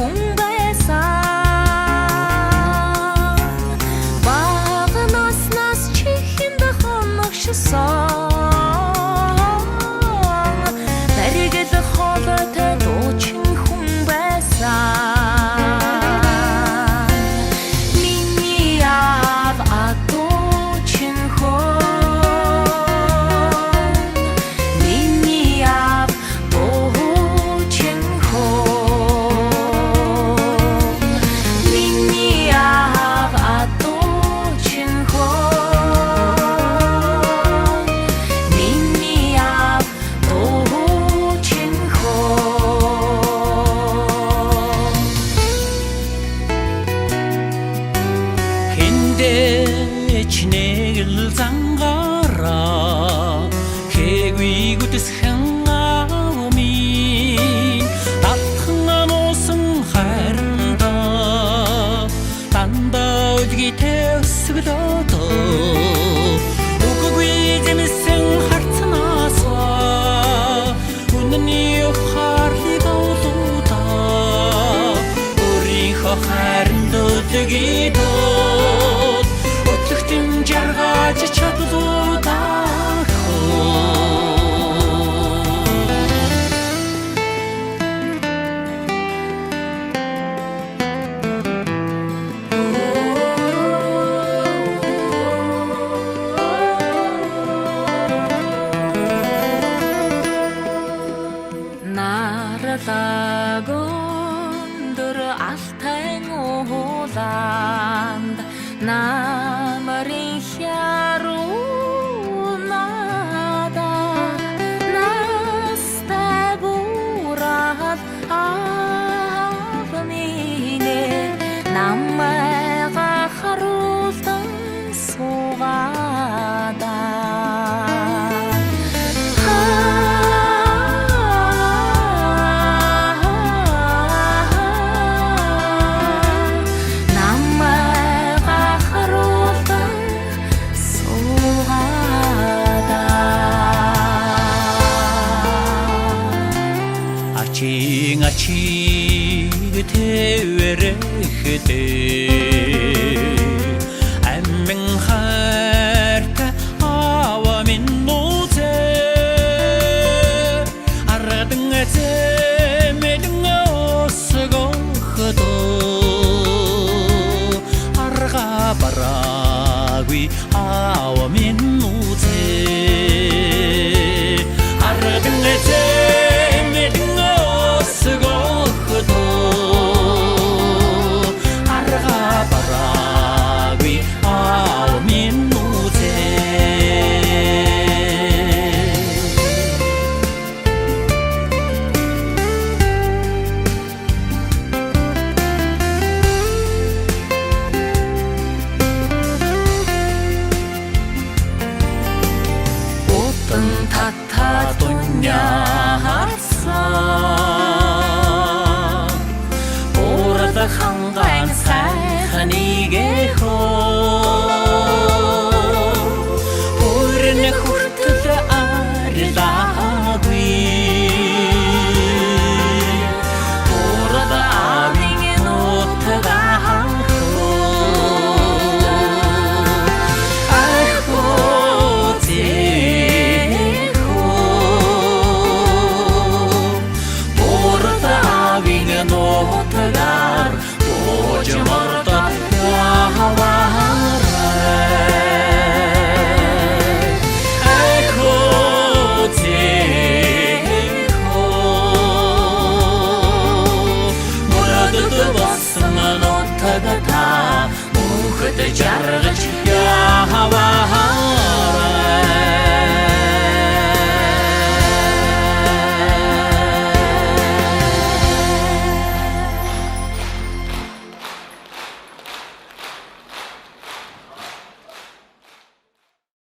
хүн байсан багнаас нас чихэнд хоногшсон наригэл холтой дуучин хүн байсан миний аав адуучин хүн миний аав дуучин Chinegel zangara Kegwigus hangami Tathanganosın harında Tanda ödgite sıgıdadı Ukugwizemisin hartınasa Unni harliga oluda Uriha harında ödgite жаргаж чадлуудаа Нарлагондөр алтай ууланд намарын хяруу надад настай бураад аав минь намайга харуулдан суугаадаа Ачи гэтэвэрэхтэй амин харта ава минутэ арадэн мэдэн осгохто арга барагви ава минутэ арадэн